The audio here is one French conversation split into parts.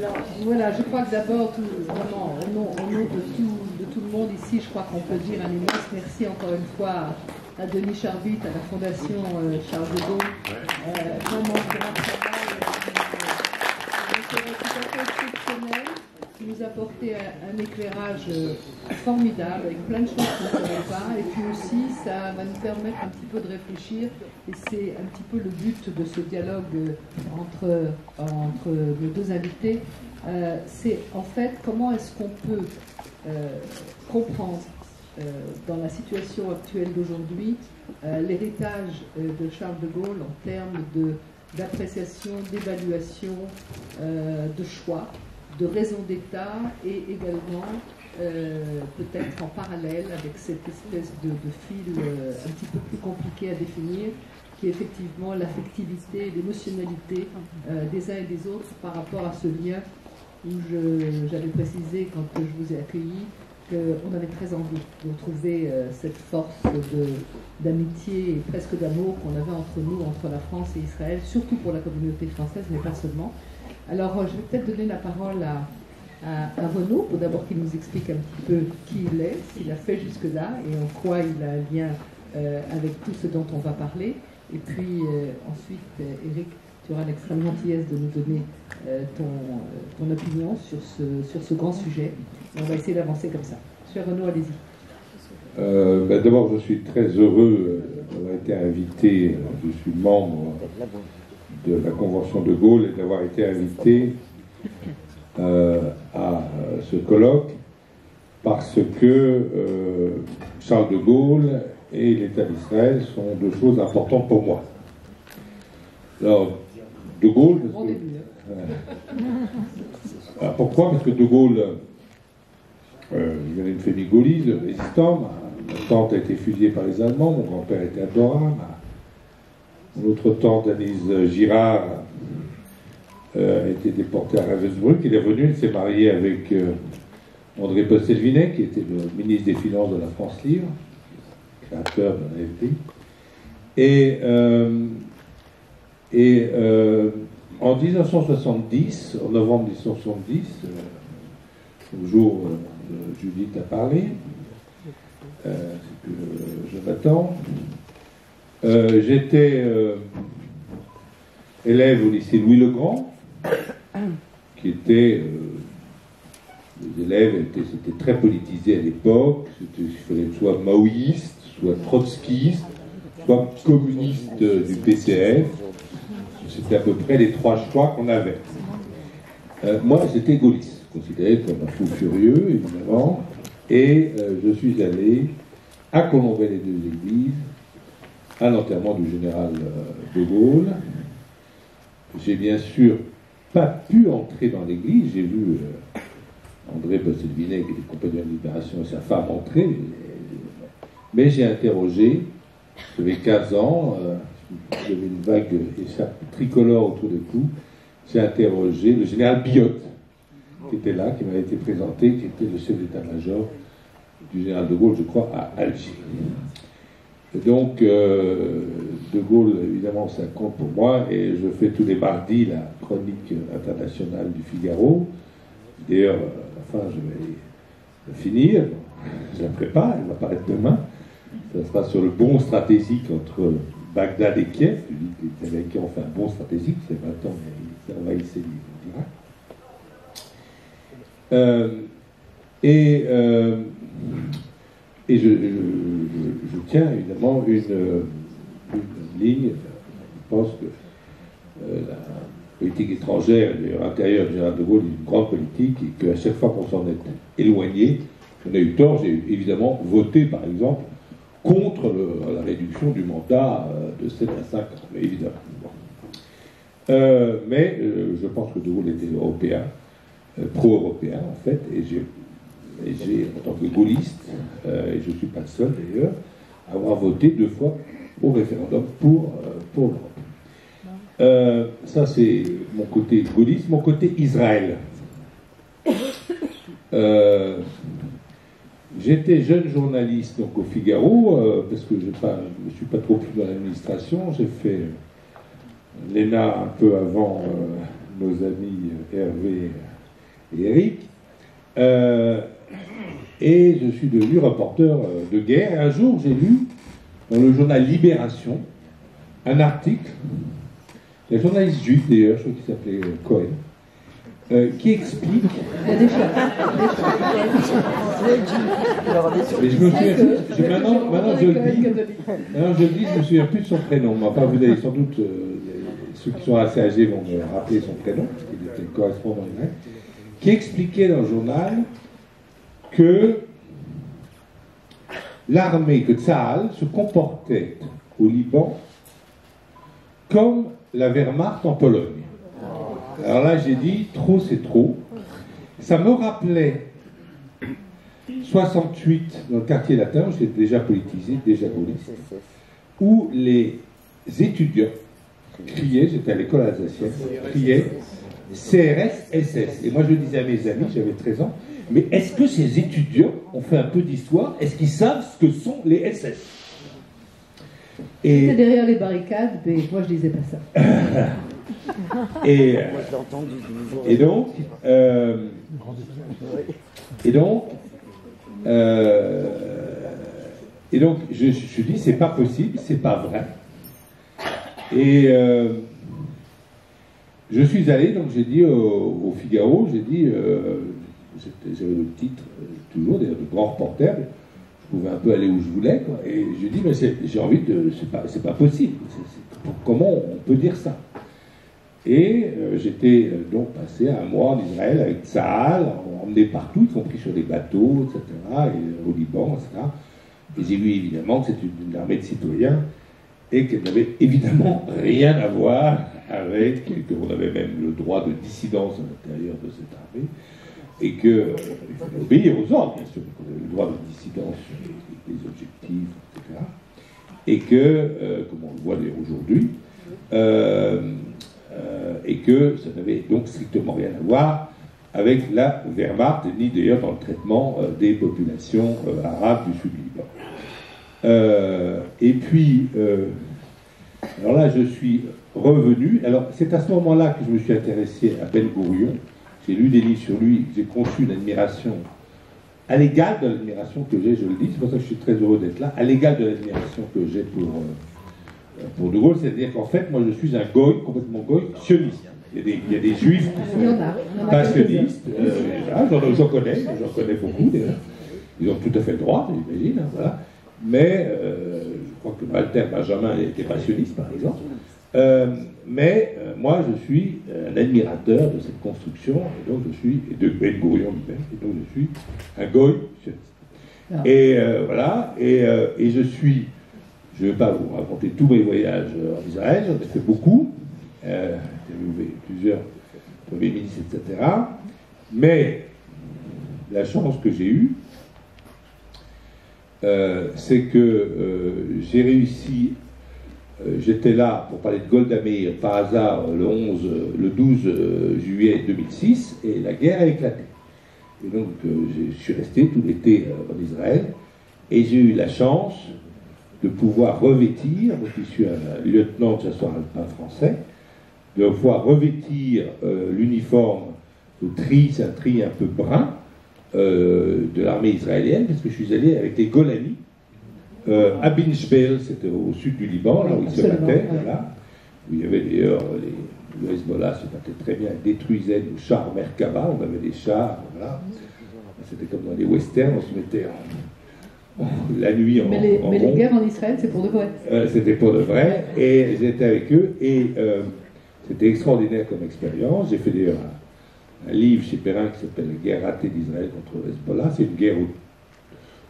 Alors voilà, je crois que d'abord, vraiment, au nom de tout le monde ici, je crois qu'on peut dire un immense merci encore une fois à Denis Charbit, à la Fondation Charles de Gaulle. Vraiment grand travail, tout à fait exceptionnel, qui nous a apporté un éclairage formidable, avec plein de choses qu'on ne savait pas, et puis aussi ça va nous permettre un petit peu de réfléchir, et c'est un petit peu le but de ce dialogue entre nos deux invités, c'est en fait comment est-ce qu'on peut comprendre dans la situation actuelle d'aujourd'hui l'héritage de Charles de Gaulle en termes d'appréciation, d'évaluation, de choix, de raison d'État et également peut-être en parallèle avec cette espèce de fil un petit peu plus compliqué à définir qui est effectivement l'affectivité, l'émotionnalité des uns et des autres par rapport à ce lien où j'avais précisé quand je vous ai accueilli qu'on avait très envie de retrouver cette force d'amitié et presque d'amour qu'on avait entre nous, entre la France et Israël, surtout pour la communauté française, mais pas seulement. Alors, je vais peut-être donner la parole à Renaud, pour d'abord qu'il nous explique un petit peu qui il est, ce qu'il a fait jusque-là, et en quoi il a un lien avec tout ce dont on va parler. Et puis, ensuite, Éric, tu auras l'extrême gentillesse de nous donner ton opinion sur ce grand sujet. Et on va essayer d'avancer comme ça. Monsieur Renaud, allez-y. D'abord, je suis très heureux d'avoir été invité. Je suis membre de la Convention de Gaulle et d'avoir été invité à ce colloque parce que Charles de Gaulle et l'État d'Israël sont deux choses importantes pour moi. Alors, de Gaulle... Alors, pourquoi? Parce que de Gaulle, il y avait une famille gaulliste, résistant. Ma tante a été fusillée par les Allemands, mon grand-père était à Dora. Mon autre tante, Anise Girard, a été déportée à Ravensbrück. Elle est revenue, elle s'est mariée avec André Postel-Vinet, qui était le ministre des Finances de la France libre, créateur de l'AFP. Et en 1970, en novembre 1970, le jour où Judith a parlé, c'est que Jonathan, j'étais élève au lycée Louis-le-Grand, qui était... les élèves, c'était très politisé à l'époque, il fallait soit maoïste, soit trotskiste, soit communiste du PCF. C'était à peu près les trois choix qu'on avait. Moi, j'étais gaulliste, considéré comme un fou furieux, évidemment, et je suis allé à Colombey-les-Deux-Églises, à l'enterrement du général de Gaulle. J'ai bien sûr pas pu entrer dans l'église, j'ai vu André Postel-Vinet, qui était compagnon de Libération, et sa femme entrer, mais j'ai interrogé, j'avais 15 ans, j'avais une vague écharpe tricolore autour du cou, j'ai interrogé le général Biot, qui était là, qui m'avait été présenté, qui était le chef d'état-major du général de Gaulle, je crois, à Alger. Et donc, de Gaulle, évidemment, ça compte pour moi, et je fais tous les mardis la chronique internationale du Figaro. D'ailleurs, enfin, je vais finir, je la prépare, elle va paraître demain. Ça sera sur le bond stratégique entre Bagdad et Kiev. Tu dis que les Américains ont fait un bond stratégique, c'est 20 ans, mais ils envahissaient l'Irak. Et je tiens évidemment une ligne. Je pense que la politique étrangère et d'ailleurs intérieure du général de Gaulle est une grande politique et qu'à chaque fois qu'on s'en est éloigné, on a eu tort. J'ai évidemment voté, par exemple, contre la réduction du mandat de 7 à 5 ans, évidemment. Mais je pense que de Gaulle était européen, pro-européen en fait, et j'ai, en tant que gaulliste, et je ne suis pas le seul d'ailleurs, avoir voté 2 fois au référendum pour l'Europe. Ça c'est mon côté gaulliste, mon côté Israël. J'étais jeune journaliste donc au Figaro, parce que je ne suis pas trop plus dans l'administration. J'ai fait l'ENA un peu avant nos amis Hervé et Eric. Et je suis devenu reporter de guerre. Et un jour, j'ai lu dans le journal Libération un article, un journaliste juif d'ailleurs, je crois qu'il s'appelait Cohen, qui explique. Mais je me souviens, maintenant je le dis, je me souviens plus de son prénom. Enfin, vous allez sans doute, ceux qui sont assez âgés vont me rappeler son prénom, parce qu'il était correspondant en grec, qui expliquait dans le journal que l'armée, que Tsahal se comportait au Liban comme la Wehrmacht en Pologne. Alors là, j'ai dit, trop c'est trop. Ça me rappelait 68 dans le quartier latin, où j'étais déjà politisé, déjà gaulliste, où les étudiants criaient, j'étais à l'école alsacienne, criaient CRS, SS. Et moi je disais à mes amis, j'avais 13 ans, mais est-ce que ces étudiants ont fait un peu d'histoire? Est-ce qu'ils savent ce que sont les SS? C'était derrière les barricades, mais moi je disais pas ça. Et donc, je me suis dit, c'est pas possible, c'est pas vrai. Et je suis allé, donc j'ai dit au Figaro, j'ai dit, j'avais le titre, toujours d'ailleurs de grand reporter, je pouvais un peu aller où je voulais, quoi, et j'ai dit, mais j'ai envie de, c'est pas possible, comment on peut dire ça? Et j'étais donc passé un mois en Israël avec Tsahal, emmené partout, y compris sur des bateaux, etc., et au Liban, etc. Et j'ai vu évidemment que c'était une armée de citoyens et qu'elle n'avait évidemment rien à voir avec, qu'on avait même le droit de dissidence à l'intérieur de cette armée, et qu'il fallait obéir aux ordres, bien sûr, qu'on avait le droit de dissidence sur les objectifs, etc. Et que, comme on le voit d'ailleurs aujourd'hui, et que ça n'avait donc strictement rien à voir avec la Wehrmacht, ni d'ailleurs dans le traitement des populations arabes du sud du Liban. Et puis, alors là, je suis revenu. Alors, c'est à ce moment-là que je me suis intéressé à Ben Gourion. J'ai lu des livres sur lui, j'ai conçu une admiration à l'égal de l'admiration que j'ai, je le dis, c'est pour ça que je suis très heureux d'être là, à l'égal de l'admiration que j'ai pour De Gaulle, c'est-à-dire qu'en fait, moi je suis un goy, complètement goy, sioniste. Il y a des juifs qui sont pas sionistes, j'en connais beaucoup d'ailleurs, ils ont tout à fait le droit, j'imagine, hein, voilà. Mais je crois que Walter Benjamin n'était pas sioniste, par exemple. Mais moi je suis un admirateur de cette construction, et donc je suis, et de Ben Gourion lui-même, et donc je suis un goy sioniste. Et voilà, et je suis. Je ne vais pas vous raconter tous mes voyages en Israël, j'en ai fait beaucoup, interviewé plusieurs premiers ministres, etc. Mais la chance que j'ai eue, c'est que j'ai réussi, j'étais là pour parler de Golda Meir par hasard le 12 juillet 2006, et la guerre a éclaté. Et donc je suis resté tout l'été en Israël, et j'ai eu la chance de pouvoir revêtir, donc je suis un lieutenant de chasseurs alpins français, de pouvoir revêtir l'uniforme de tri, c'est un tri un peu brun, de l'armée israélienne, parce que je suis allé avec les Golani à Bin Jbeil, c'était au sud du Liban, là où ils se battaient, voilà, où il y avait d'ailleurs le Hezbollah se battait très bien, détruisait nos chars Merkava, on avait des chars, voilà, c'était comme dans les westerns, on se mettait la nuit en mais les guerres en Israël, c'est pour de vrai. C'était pour de vrai, et j'étais avec eux, et c'était extraordinaire comme expérience. J'ai fait d'ailleurs un livre chez Perrin qui s'appelle « La guerre ratée d'Israël contre le Hezbollah ». C'est une guerre où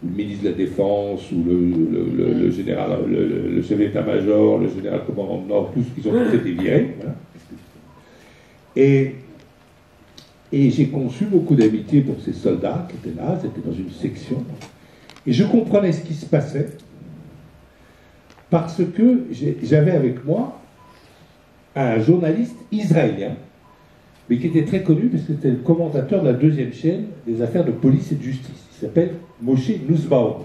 le ministre de la Défense, ou le général, le chef d'état-major, le général commandant de Nord, tous ils ont tous été virés. Voilà. Et j'ai conçu beaucoup d'amitié pour ces soldats qui étaient là, c'était dans une section. Et je comprenais ce qui se passait parce que j'avais avec moi un journaliste israélien, mais qui était très connu parce que c'était le commentateur de la deuxième chaîne des affaires de police et de justice. Il s'appelle Moshe Nussbaum.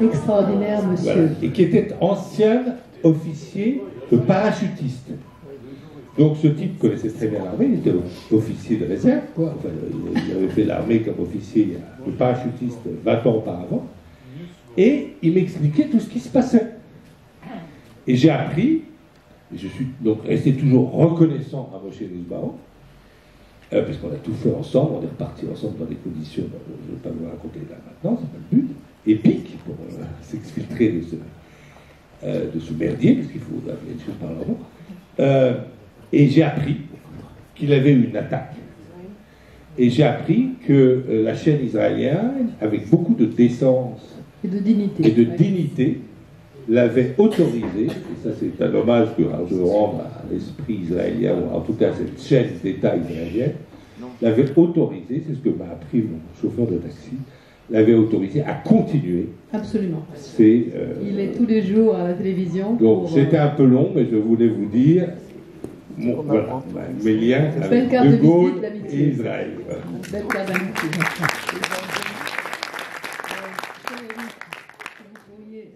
Extraordinaire, monsieur. Voilà. Et qui était ancien officier de parachutiste. Donc ce type connaissait très bien l'armée, il était officier de réserve, quoi. Enfin, il avait fait l'armée comme officier de parachutiste 20 ans auparavant, et il m'expliquait tout ce qui se passait. Et j'ai appris, et je suis donc resté toujours reconnaissant à Moshe Nussbaum, parce qu'on a tout fait ensemble, on est reparti ensemble dans des conditions, je ne vais pas vous raconter là maintenant, c'est pas le but, épique pour s'exfiltrer de ce merdier, parce qu'il faut appeler les choses par leur nom. Et j'ai appris qu'il avait eu une attaque. Et j'ai appris que la chaîne israélienne, avec beaucoup de décence et de dignité, l'avait autorisé, et ça c'est un hommage que je veux rendre à l'esprit israélien, ou en tout cas à cette chaîne d'État israélienne, l'avait autorisé, c'est ce que m'a appris mon chauffeur de taxi, l'avait autorisé à continuer. Absolument. Il est tous les jours à la télévision. Donc c'était un peu long, mais je voulais vous dire voilà, mes liens avec De Gaulle et Israël. Voilà. Belle carte d'amitié. Vous pourriez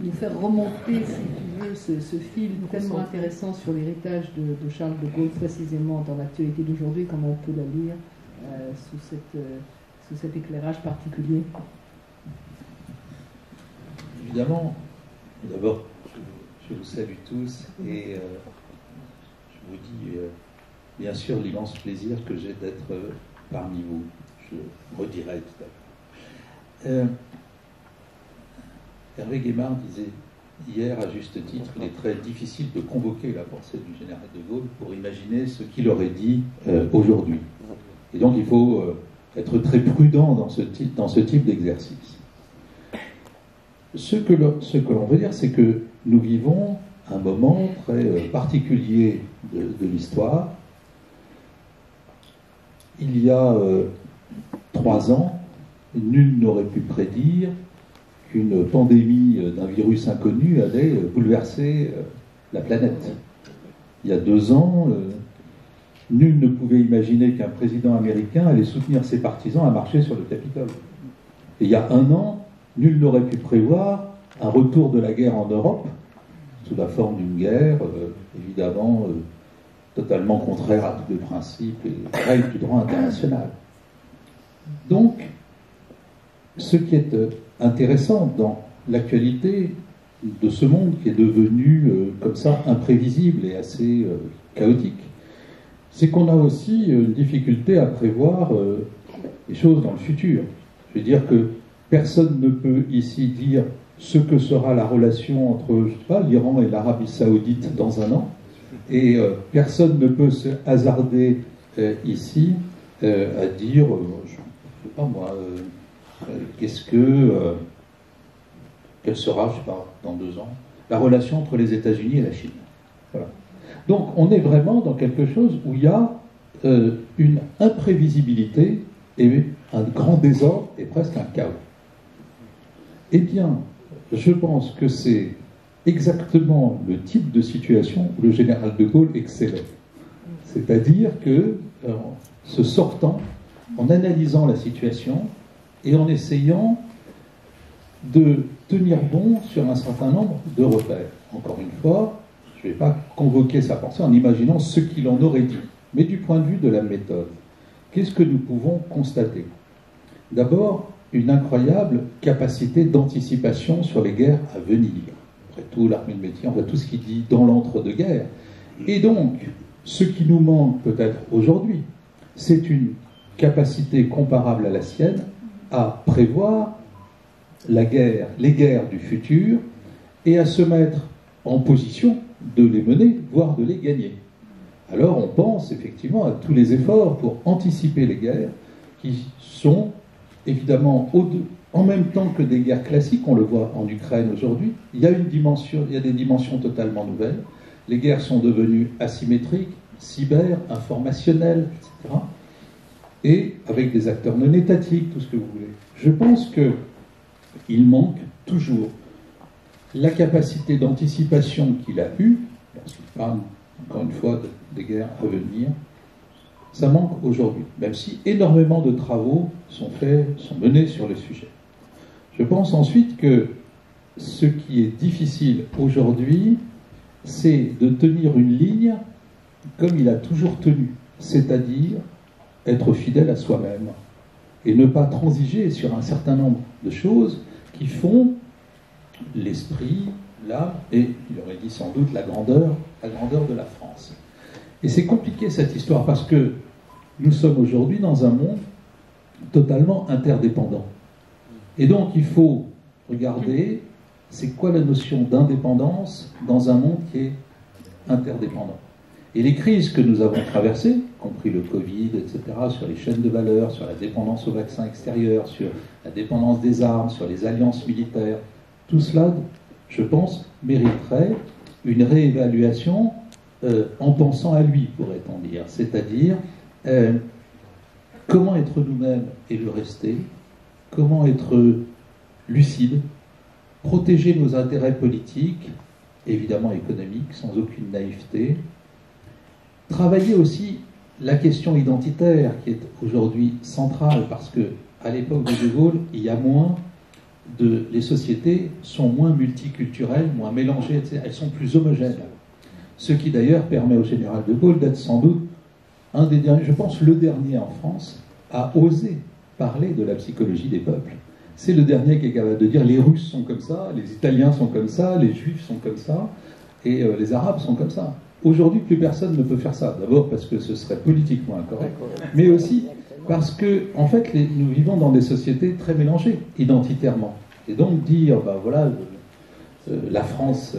nous faire remonter, si tu veux, ce film tellement intéressant sur l'héritage de Charles de Gaulle, précisément dans l'actualité d'aujourd'hui, comment on peut la lire sous cet éclairage particulier? Évidemment, d'abord, je vous salue tous et je vous dis bien sûr l'immense plaisir que j'ai d'être parmi vous. Je redirai tout à l'heure. Hervé Guémard disait hier à juste titre qu'il est très difficile de convoquer la pensée du général de Gaulle pour imaginer ce qu'il aurait dit aujourd'hui. Et donc il faut être très prudent dans ce type d'exercice. Ce que l'on veut dire, c'est que nous vivons un moment très particulier de l'histoire. Il y a 3 ans, nul n'aurait pu prédire qu'une pandémie d'un virus inconnu allait bouleverser la planète. Il y a 2 ans, nul ne pouvait imaginer qu'un président américain allait soutenir ses partisans à marcher sur le Capitole. Et il y a 1 an, nul n'aurait pu prévoir un retour de la guerre en Europe, sous la forme d'une guerre, évidemment, totalement contraire à tous les principes et règles du droit international. Donc, ce qui est intéressant dans l'actualité de ce monde qui est devenu comme ça imprévisible et assez chaotique, c'est qu'on a aussi une difficulté à prévoir les choses dans le futur. Je veux dire que personne ne peut ici dire ce que sera la relation entre, je sais pas, l'Iran et l'Arabie Saoudite dans 1 an, et personne ne peut se hasarder ici à dire, je sais pas moi, quelle sera, je sais pas, dans 2 ans, la relation entre les États-Unis et la Chine. Voilà. Donc on est vraiment dans quelque chose où il y a une imprévisibilité et un grand désordre et presque un chaos. Eh bien, je pense que c'est exactement le type de situation où le général de Gaulle excellait. C'est-à-dire que, se sortant, en analysant la situation et en essayant de tenir bon sur un certain nombre de repères. Encore une fois, je ne vais pas convoquer sa pensée en imaginant ce qu'il en aurait dit, mais du point de vue de la méthode. Qu'est-ce que nous pouvons constater? D'abord, une incroyable capacité d'anticipation sur les guerres à venir. Après tout, l'armée de métier, on voit tout ce qu'il dit dans l'entre-deux-guerres. Et donc, ce qui nous manque peut-être aujourd'hui, c'est une capacité comparable à la sienne à prévoir les guerres du futur et à se mettre en position de les mener, voire de les gagner. Alors on pense effectivement à tous les efforts pour anticiper les guerres qui sont évidemment en même temps que des guerres classiques, on le voit en Ukraine aujourd'hui, il y a des dimensions totalement nouvelles. Les guerres sont devenues asymétriques, cyber, informationnelles, etc. Et avec des acteurs non étatiques, tout ce que vous voulez. Je pense qu'il manque toujours la capacité d'anticipation qu'il a eue, lorsqu'il parle encore une fois des guerres à venir, ça manque aujourd'hui, même si énormément de travaux sont menés sur le sujet. Je pense ensuite que ce qui est difficile aujourd'hui, c'est de tenir une ligne comme il a toujours tenu, c'est-à-dire être fidèle à soi-même et ne pas transiger sur un certain nombre de choses qui font l'esprit, l'âme et, il aurait dit sans doute, la grandeur de la France. Et c'est compliqué cette histoire parce que nous sommes aujourd'hui dans un monde totalement interdépendant. Et donc il faut regarder c'est quoi la notion d'indépendance dans un monde qui est interdépendant. Et les crises que nous avons traversées, y compris le Covid, etc., sur les chaînes de valeur, sur la dépendance aux vaccins extérieurs, sur la dépendance des armes, sur les alliances militaires, tout cela, je pense, mériterait une réévaluation en pensant à lui, pourrait-on dire. C'est-à-dire, comment être nous-mêmes et le rester, comment être lucide, protéger nos intérêts politiques, évidemment économiques, sans aucune naïveté, travailler aussi la question identitaire qui est aujourd'hui centrale parce que à l'époque de De Gaulle, il y a les sociétés sont moins multiculturelles, moins mélangées, etc. Elles sont plus homogènes. Ce qui d'ailleurs permet au général de Gaulle d'être sans doute un des derniers, je pense le dernier en France, à oser parler de la psychologie des peuples. C'est le dernier qui est capable de dire les Russes sont comme ça, les Italiens sont comme ça, les Juifs sont comme ça, et les Arabes sont comme ça. Aujourd'hui, plus personne ne peut faire ça. D'abord parce que ce serait politiquement incorrect, mais aussi parce que, en fait, nous vivons dans des sociétés très mélangées, identitairement. Et donc dire, ben voilà, la France,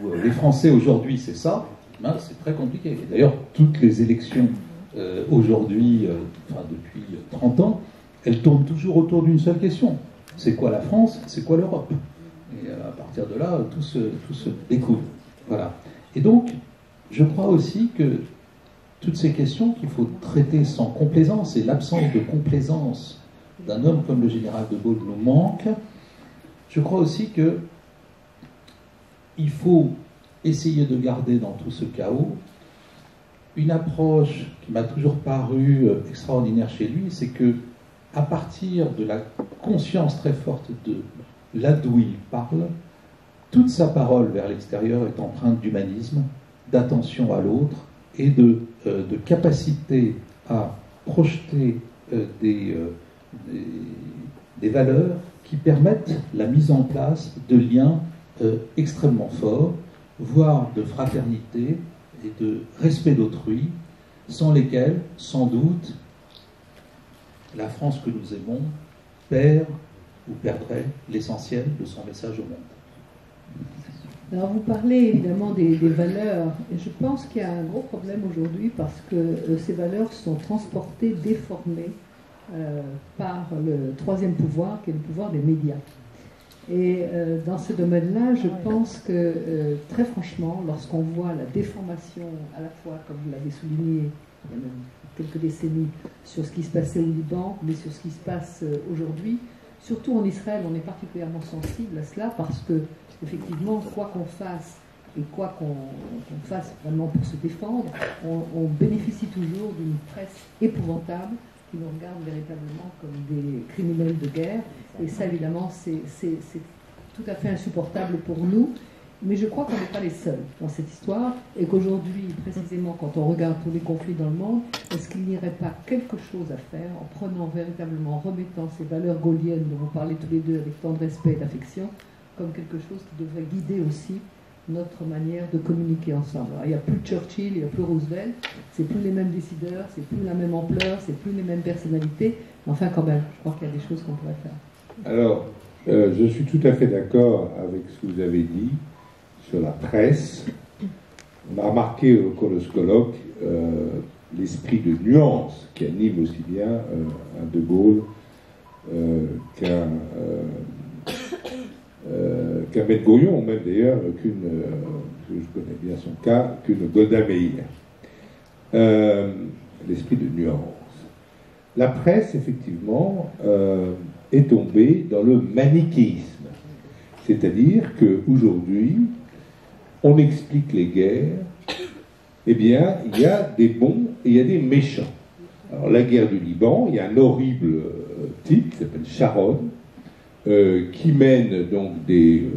ou les Français aujourd'hui, c'est ça, ben, c'est très compliqué. Et d'ailleurs, toutes les élections aujourd'hui, enfin depuis 30 ans, elles tournent toujours autour d'une seule question. C'est quoi la France? C'est quoi l'Europe? Et à partir de là, tout se découvre. Voilà. Et donc, je crois aussi que toutes ces questions qu'il faut traiter sans complaisance, et l'absence de complaisance d'un homme comme le général de Gaulle nous manque, je crois aussi que il faut essayer de garder dans tout ce chaos une approche qui m'a toujours paru extraordinaire chez lui, c'est que à partir de la conscience très forte de là d'où il parle, toute sa parole vers l'extérieur est empreinte d'humanisme, d'attention à l'autre et de capacité à projeter des valeurs qui permettent la mise en place de liens extrêmement forts, voire de fraternité et de respect d'autrui, sans lesquels, sans doute, la France que nous aimons perd ou perdrait l'essentiel de son message au monde. Alors vous parlez évidemment des valeurs, et je pense qu'il y a un gros problème aujourd'hui parce que ces valeurs sont transportées, déformées par le troisième pouvoir, qui est le pouvoir des médias. Et dans ce domaine-là, je pense que très franchement, lorsqu'on voit la déformation, à la fois, comme vous l'avez souligné, il y a même quelques décennies, sur ce qui se passait au Liban, mais sur ce qui se passe aujourd'hui, surtout en Israël, on est particulièrement sensible à cela parce que effectivement, quoi qu'on fasse et quoi qu'on fasse vraiment pour se défendre, on bénéficie toujours d'une presse épouvantable qui nous regarde véritablement comme des criminels de guerre. Et ça, évidemment, c'est tout à fait insupportable pour nous. Mais je crois qu'on n'est pas les seuls dans cette histoire et qu'aujourd'hui, précisément, quand on regarde tous les conflits dans le monde, est-ce qu'il n'y aurait pas quelque chose à faire en prenant véritablement, en remettant ces valeurs gaulliennes dont vous parlez tous les deux avec tant de respect et d'affection, comme quelque chose qui devrait guider aussi notre manière de communiquer ensemble. Alors, il n'y a plus Churchill, il n'y a plus Roosevelt, c'est plus les mêmes décideurs, c'est plus la même ampleur, c'est plus les mêmes personnalités, mais enfin quand même, je crois qu'il y a des choses qu'on pourrait faire. Alors, je suis tout à fait d'accord avec ce que vous avez dit sur la presse. On a remarqué au cours de ce colloque l'esprit de nuance qui anime aussi bien un De Gaulle qu'un Ben Gurion, même d'ailleurs je connais bien son cas, qu'une Golda Meir. L'esprit de nuance. La presse, effectivement, est tombée dans le manichéisme. C'est-à-dire qu'aujourd'hui, on explique les guerres, eh bien, il y a des bons et il y a des méchants. Alors, la guerre du Liban, il y a un horrible type qui s'appelle Sharon, qui mène donc des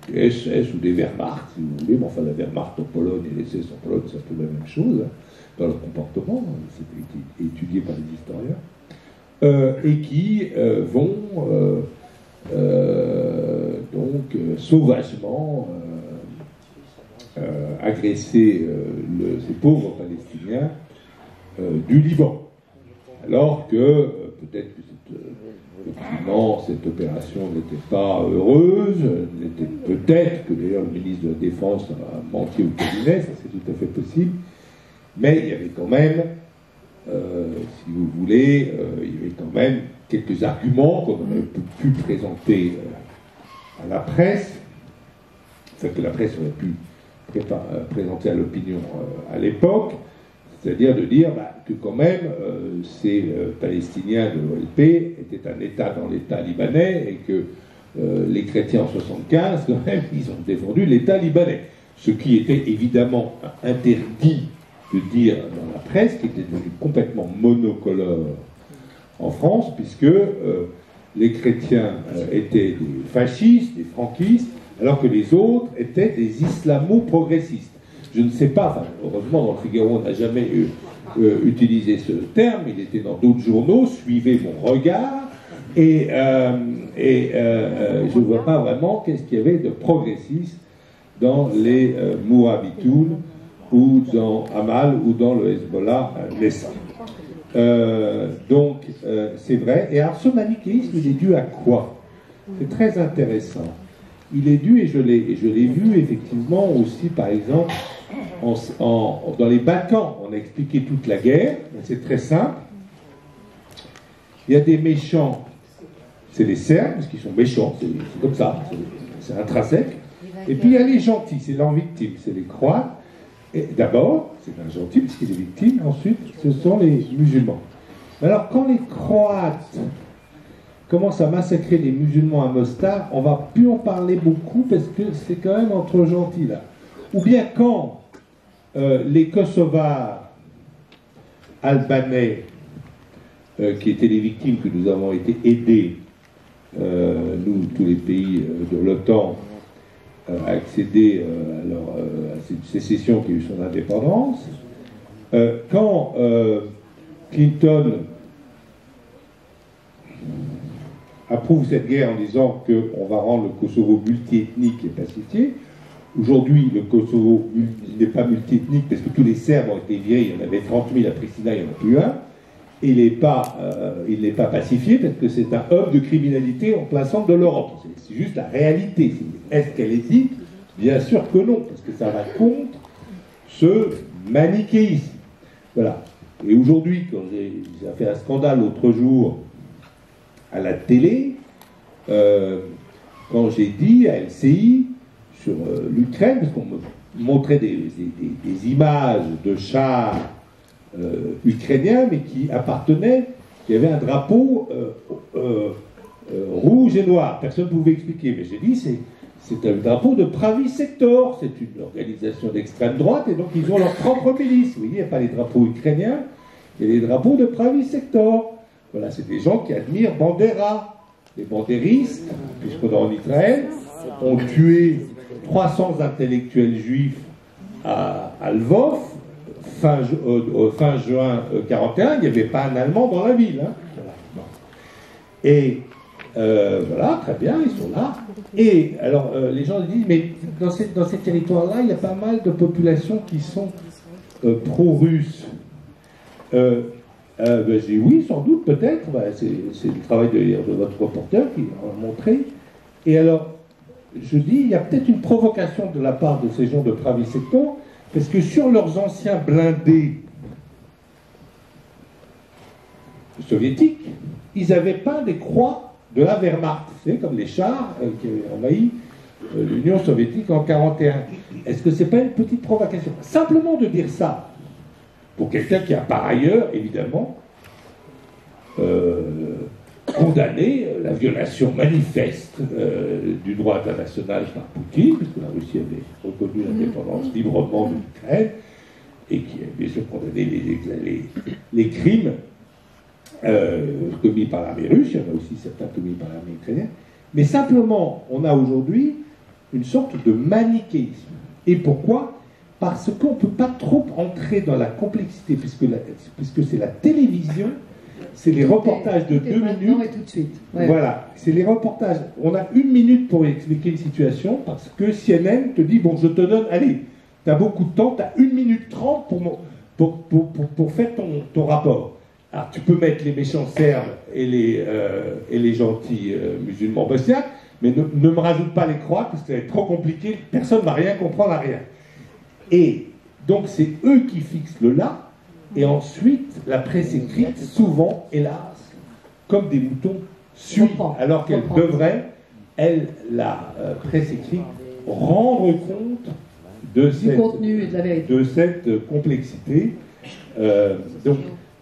des SS ou des Wehrmacht, si vous voulez, mais enfin la Wehrmacht en Pologne et les SS en Pologne, c'est un peu la même chose, hein, dans leur comportement, c'était étudié par les historiens, et qui vont donc sauvagement agresser ces pauvres Palestiniens du Liban. Alors que peut-être que effectivement, cette opération n'était pas heureuse, peut-être que d'ailleurs le ministre de la Défense a menti au cabinet, ça c'est tout à fait possible, mais il y avait quand même, si vous voulez, il y avait quand même quelques arguments qu'on aurait pu présenter à la presse, enfin que la presse aurait pu présenter à l'opinion à l'époque, c'est-à-dire de dire que quand même ces Palestiniens de l'OLP étaient un État dans l'État libanais et que les chrétiens en 1975, quand même, ils ont défendu l'État libanais. Ce qui était évidemment interdit de dire dans la presse, qui était devenu complètement monocolore en France, puisque les chrétiens étaient des fascistes, des franquistes, alors que les autres étaient des islamo-progressistes. Je ne sais pas, enfin, heureusement dans le Figaro on n'a jamais utilisé ce terme, il était dans d'autres journaux, suivez mon regard, et je ne vois pas vraiment qu'est-ce qu'il y avait de progressiste dans les Mourabitoun, ou dans Hamal, ou dans le Hezbollah naissant. Donc, c'est vrai. Et alors, ce manichéisme, il est dû à quoi? C'est très intéressant. Il est dû, et je l'ai vu effectivement aussi, par exemple, dans les Balkans. On a expliqué toute la guerre, c'est très simple. Il y a des méchants, c'est les Serbes, parce qu'ils sont méchants, c'est comme ça, c'est intrinsèque. Et puis il y a les gentils, c'est leurs victimes, c'est les Croates. Et d'abord, c'est un gentil, parce qu'il est victime, ensuite, ce sont les musulmans. Alors, quand les Croates commencent à massacrer les musulmans à Mostar, on ne va plus en parler beaucoup, parce que c'est quand même entre gentils, là. Ou bien quand les Kosovars albanais, qui étaient les victimes que nous avons été aidés, nous, tous les pays de l'OTAN, à accéder à cette sécession qui a eu son indépendance, quand Clinton approuve cette guerre en disant qu'on va rendre le Kosovo multiethnique et pacifié. Aujourd'hui, le Kosovo n'est pas multiethnique parce que tous les Serbes ont été virés, il y en avait 30 000 à Pristina, il n'y en a plus un. Et il n'est pas pacifié parce que c'est un hub de criminalité en plein centre de l'Europe. C'est juste la réalité. Est-ce qu'elle existe? Bien sûr que non, parce que ça va contre ce manichéisme. Voilà. Et aujourd'hui, quand j'ai fait un scandale l'autre jour à la télé, quand j'ai dit à LCI sur l'Ukraine, parce qu'on me montrait des images de chars ukrainiens, mais qui appartenaient, il y avait un drapeau rouge et noir. Personne ne pouvait expliquer, mais j'ai dit c'est un drapeau de Pravi Sector, c'est une organisation d'extrême droite, et donc ils ont leur propre milice. Vous voyez, il n'y a pas les drapeaux ukrainiens, il y a les drapeaux de Pravi Sector. Voilà, c'est des gens qui admirent Bandera. Les bandéristes, puisqu'on est en Israël, ont tué 300 intellectuels juifs à Lvov, fin juin 1941, il n'y avait pas un Allemand dans la ville. Hein. Voilà. Et voilà, très bien, ils sont là. Et alors, les gens disent, mais dans ces territoires-là, il y a pas mal de populations qui sont pro-russes. Je dis oui, sans doute, peut-être. C'est le travail de votre reporter qui l'a montré. Et alors, je dis, il y a peut-être une provocation de la part de ces gens de Pravi Sector, parce que sur leurs anciens blindés soviétiques, ils avaient peint des croix de la Wehrmacht, vous savez, comme les chars qui avaient envahi l'Union soviétique en 1941. Est-ce que c'est pas une petite provocation? Simplement de dire ça, pour quelqu'un qui a par ailleurs, évidemment, condamné la violation manifeste du droit international par Poutine, puisque la Russie avait reconnu l'indépendance librement de l'Ukraine, et qui a bien sûr condamné les crimes commis par l'armée russe, il y en a aussi certains commis par l'armée ukrainienne. Mais simplement, on a aujourd'hui une sorte de manichéisme. Et pourquoi? Parce qu'on ne peut pas trop entrer dans la complexité, puisque c'est la télévision, c'est les reportages de 2 minutes. Et tout de suite. Ouais. Voilà, c'est les reportages. On a 1 minute pour expliquer une situation, parce que CNN te dit, bon, je te donne, allez, tu as beaucoup de temps, tu as 1 minute 30 pour faire ton rapport. Alors, tu peux mettre les méchants serbes et les gentils musulmans bosniaques, mais ne me rajoute pas les croix, parce que ça va être trop compliqué, personne ne va rien comprendre à rien. Et donc, c'est eux qui fixent le là, et ensuite, la presse écrite, souvent, hélas, comme des moutons, suit, alors qu'elle devrait, elle, la presse écrite, rendre compte de contenu et de la vérité. De cette complexité. Donc,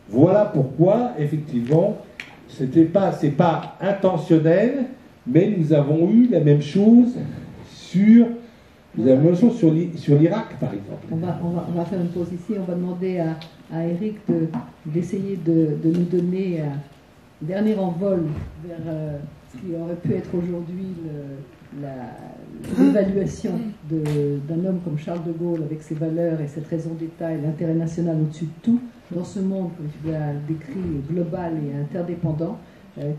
voilà pourquoi, effectivement, c'est pas intentionnel, mais nous avons eu la même chose sur l'Irak, par exemple. On va faire une pause ici. On va demander à Eric d'essayer de nous donner un dernier envol vers ce qui aurait pu être aujourd'hui l'évaluation d'un homme comme Charles de Gaulle, avec ses valeurs et cette raison d'État et l'intérêt national au-dessus de tout, dans ce monde, comme tu l'as décrit, global et interdépendant,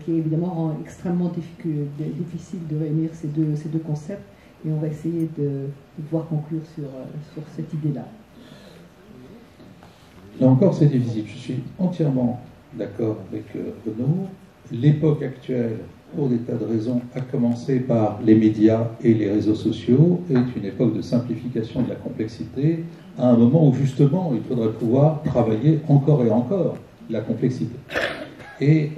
qui évidemment rend extrêmement difficile de réunir ces deux concepts. Et on va essayer de pouvoir conclure sur cette idée-là. Là encore, c'est difficile. Je suis entièrement d'accord avec Renaud. L'époque actuelle, pour des tas de raisons, à commencer par les médias et les réseaux sociaux, est une époque de simplification de la complexité, à un moment où justement il faudrait pouvoir travailler encore et encore la complexité. Et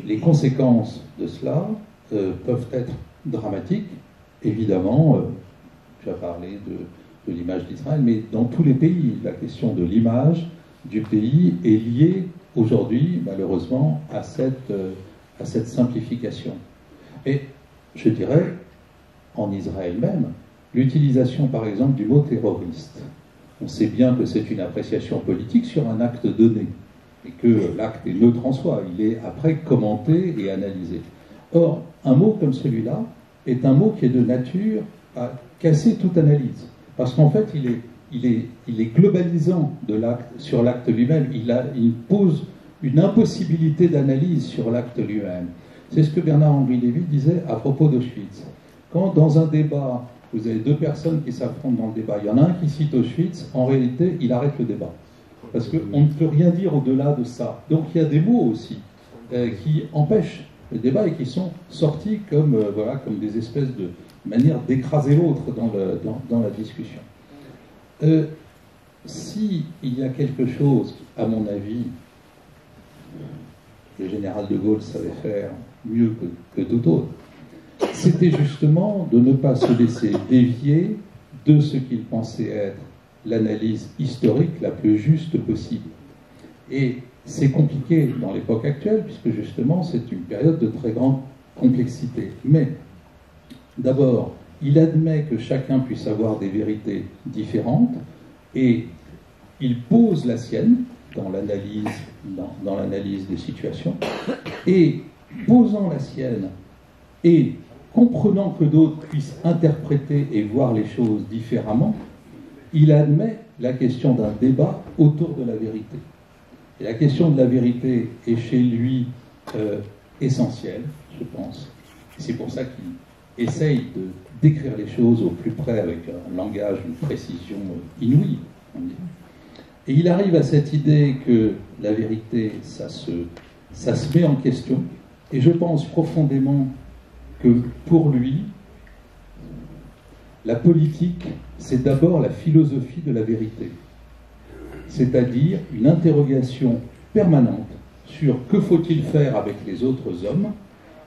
les conséquences de cela peuvent être dramatiques, évidemment. Tu as parlé de l'image d'Israël, mais dans tous les pays, la question de l'image du pays est liée aujourd'hui, malheureusement, à cette simplification. Et je dirais, en Israël même, l'utilisation, par exemple, du mot terroriste. On sait bien que c'est une appréciation politique sur un acte donné, et que l'acte est neutre en soi, il est après commenté et analysé. Or, un mot comme celui-là est un mot qui est de nature à casser toute analyse, parce qu'en fait, il est globalisant sur l'acte lui-même, il pose une impossibilité d'analyse sur l'acte lui-même. C'est ce que Bernard-Henri Lévy disait à propos d'Auschwitz. Quand dans un débat, vous avez 2 personnes qui s'affrontent dans le débat, il y en a un qui cite Auschwitz, en réalité, il arrête le débat. Parce qu'on ne peut rien dire au-delà de ça. Donc il y a des mots aussi qui empêchent le débat et qui sont sortis comme des espèces de manière d'écraser l'autre dans la discussion. Si il y a quelque chose, à mon avis, le général de Gaulle savait faire mieux que tout autre, c'était justement de ne pas se laisser dévier de ce qu'il pensait être l'analyse historique la plus juste possible. Et c'est compliqué dans l'époque actuelle, puisque justement c'est une période de très grande complexité. Mais d'abord, il admet que chacun puisse avoir des vérités différentes, et il pose la sienne dans l'analyse des situations, et posant la sienne et comprenant que d'autres puissent interpréter et voir les choses différemment, il admet la question d'un débat autour de la vérité. Et la question de la vérité est chez lui essentielle, je pense. C'est pour ça qu'il essaye de décrire les choses au plus près avec un langage, une précision inouïe. Et il arrive à cette idée que la vérité, ça se met en question. Et je pense profondément que pour lui, la politique, c'est d'abord la philosophie de la vérité. C'est-à-dire une interrogation permanente sur que faut-il faire avec les autres hommes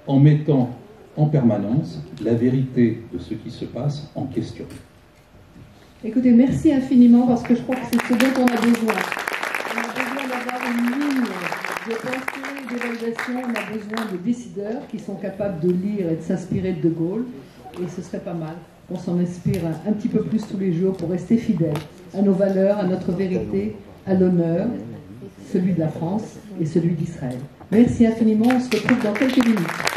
en mettant en permanence la vérité de ce qui se passe en question. Écoutez, merci infiniment, parce que je crois que c'est ce dont on a besoin. On a besoin d'avoir une ligne de pensée, d'évaluation, on a besoin de décideurs qui sont capables de lire et de s'inspirer de Gaulle, et ce serait pas mal qu'on s'en inspire un petit peu plus tous les jours pour rester fidèles à nos valeurs, à notre vérité, à l'honneur, celui de la France et celui d'Israël. Merci infiniment, on se retrouve dans quelques minutes.